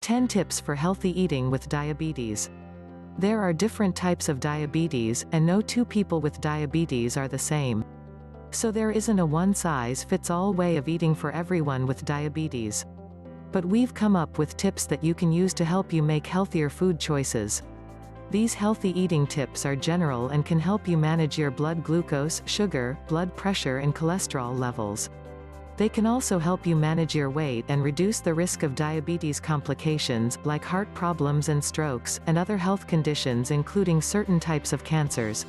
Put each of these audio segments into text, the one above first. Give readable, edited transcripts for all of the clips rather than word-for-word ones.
10 tips for healthy eating with diabetes. There are different types of diabetes, and no two people with diabetes are the same. So there isn't a one-size-fits-all way of eating for everyone with diabetes. But we've come up with tips that you can use to help you make healthier food choices. These healthy eating tips are general and can help you manage your blood glucose, sugar, blood pressure and cholesterol levels. They can also help you manage your weight and reduce the risk of diabetes complications, like heart problems and strokes, and other health conditions including certain types of cancers.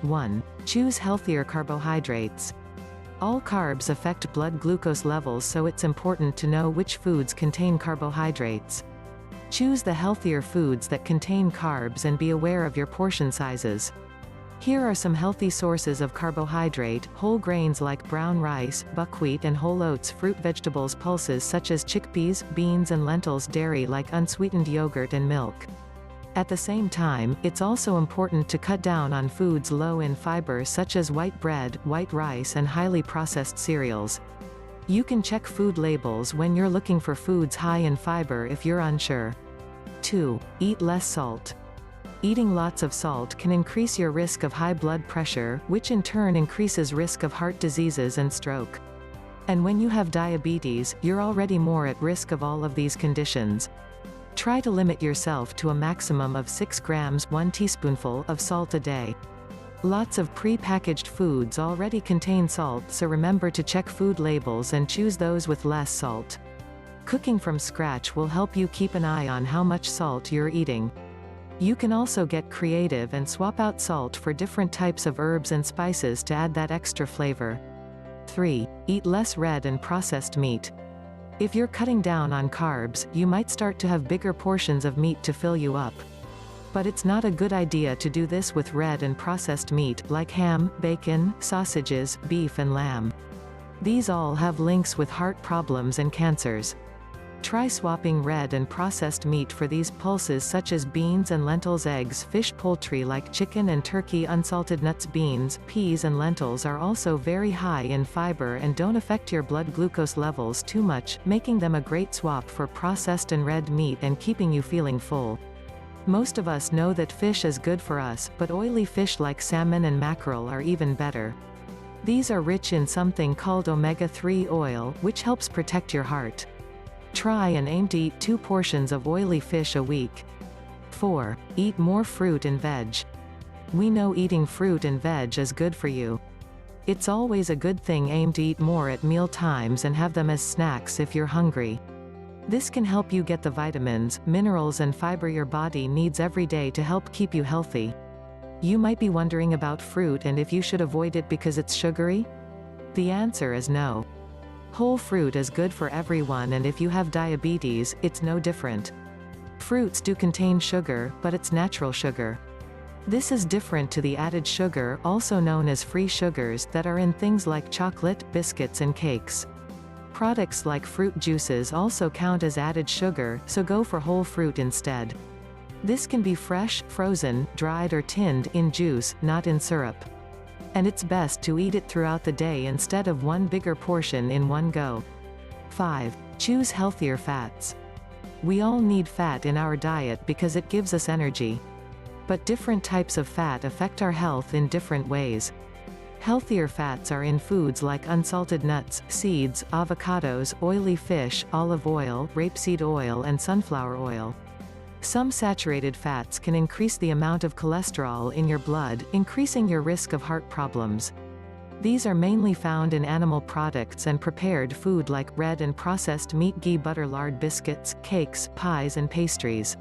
1. Choose healthier carbohydrates. All carbs affect blood glucose levels, so it's important to know which foods contain carbohydrates. Choose the healthier foods that contain carbs and be aware of your portion sizes. Here are some healthy sources of carbohydrate: whole grains like brown rice, buckwheat and whole oats, fruit, vegetables, pulses such as chickpeas, beans and lentils, dairy like unsweetened yogurt and milk. At the same time, it's also important to cut down on foods low in fiber such as white bread, white rice and highly processed cereals. You can check food labels when you're looking for foods high in fiber if you're unsure. 2. Eat less salt. Eating lots of salt can increase your risk of high blood pressure, which in turn increases risk of heart diseases and stroke. And when you have diabetes, you're already more at risk of all of these conditions. Try to limit yourself to a maximum of 6 grams 1 teaspoonful of salt a day. Lots of pre-packaged foods already contain salt, so remember to check food labels and choose those with less salt. Cooking from scratch will help you keep an eye on how much salt you're eating. You can also get creative and swap out salt for different types of herbs and spices to add that extra flavor. 3. Eat less red and processed meat. If you're cutting down on carbs, you might start to have bigger portions of meat to fill you up. But it's not a good idea to do this with red and processed meat, like ham, bacon, sausages, beef and lamb. These all have links with heart problems and cancers. Try swapping red and processed meat for these pulses such as beans and lentils, eggs, fish, poultry like chicken and turkey, unsalted nuts, beans, peas and lentils are also very high in fiber and don't affect your blood glucose levels too much, making them a great swap for processed and red meat and keeping you feeling full. Most of us know that fish is good for us, but oily fish like salmon and mackerel are even better. These are rich in something called omega-3 oil, which helps protect your heart. Try and aim to eat 2 portions of oily fish a week. 4. Eat more fruit and veg. We know eating fruit and veg is good for you. It's always a good thing aim to eat more at meal times and have them as snacks if you're hungry. This can help you get the vitamins, minerals and fiber your body needs every day to help keep you healthy. You might be wondering about fruit and if you should avoid it because it's sugary? The answer is no. Whole fruit is good for everyone, and if you have diabetes, it's no different. Fruits do contain sugar, but it's natural sugar. This is different to the added sugar, also known as free sugars, that are in things like chocolate, biscuits and cakes. Products like fruit juices also count as added sugar, so go for whole fruit instead. This can be fresh, frozen, dried or tinned, in juice, not in syrup. And it's best to eat it throughout the day instead of one bigger portion in one go. 5. Choose healthier fats. We all need fat in our diet because it gives us energy. But different types of fat affect our health in different ways. Healthier fats are in foods like unsalted nuts, seeds, avocados, oily fish, olive oil, rapeseed oil and sunflower oil. Some saturated fats can increase the amount of cholesterol in your blood, increasing your risk of heart problems. These are mainly found in animal products and prepared food like red and processed meat, ghee, butter, lard, biscuits, cakes, pies and pastries.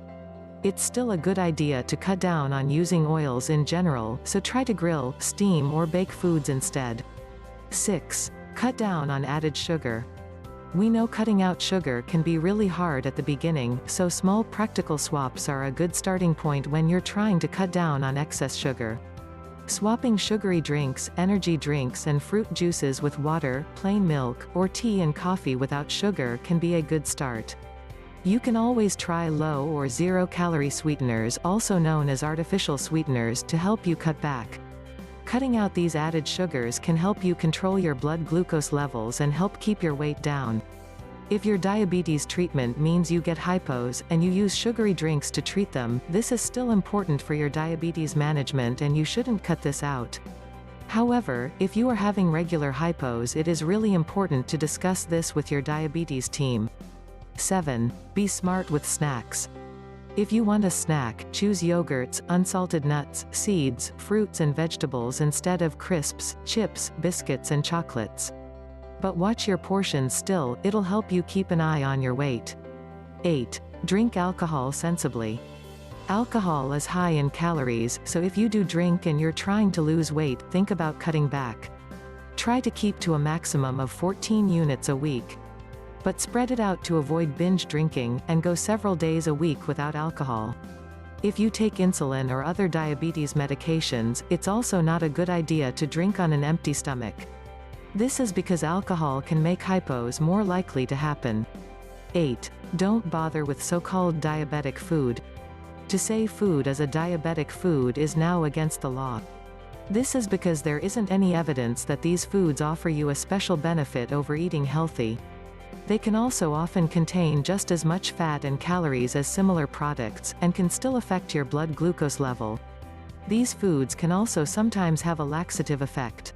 It's still a good idea to cut down on using oils in general, so try to grill, steam or bake foods instead. 6. Cut down on added sugar. We know cutting out sugar can be really hard at the beginning, so small practical swaps are a good starting point when you're trying to cut down on excess sugar. Swapping sugary drinks, energy drinks and fruit juices with water, plain milk, or tea and coffee without sugar can be a good start. You can always try low or zero-calorie sweeteners, also known as artificial sweeteners, to help you cut back. Cutting out these added sugars can help you control your blood glucose levels and help keep your weight down. If your diabetes treatment means you get hypos, and you use sugary drinks to treat them, this is still important for your diabetes management and you shouldn't cut this out. However, if you are having regular hypos, it is really important to discuss this with your diabetes team. 7. Be smart with snacks. If you want a snack, choose yogurts, unsalted nuts, seeds, fruits and vegetables instead of crisps, chips, biscuits and chocolates. But watch your portions still, it'll help you keep an eye on your weight. 8. Drink alcohol sensibly. Alcohol is high in calories, so if you do drink and you're trying to lose weight, think about cutting back. Try to keep to a maximum of 14 units a week. But spread it out to avoid binge drinking, and go several days a week without alcohol. If you take insulin or other diabetes medications, it's also not a good idea to drink on an empty stomach. This is because alcohol can make hypos more likely to happen. 8. Don't bother with so-called diabetic food. To say food as a diabetic food is now against the law. This is because there isn't any evidence that these foods offer you a special benefit over eating healthy. They can also often contain just as much fat and calories as similar products, and can still affect your blood glucose level. These foods can also sometimes have a laxative effect.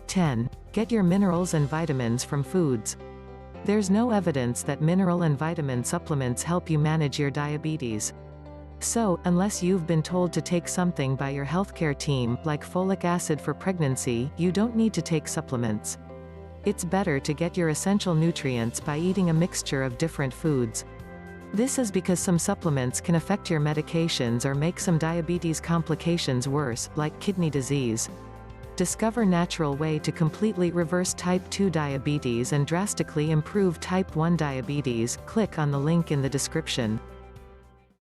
10. Get your minerals and vitamins from foods. There's no evidence that mineral and vitamin supplements help you manage your diabetes. So, unless you've been told to take something by your healthcare team, like folic acid for pregnancy, you don't need to take supplements. It's better to get your essential nutrients by eating a mixture of different foods. This is because some supplements can affect your medications or make some diabetes complications worse, like kidney disease. Discover natural way to completely reverse type 2 diabetes and drastically improve type 1 diabetes. Click on the link in the description.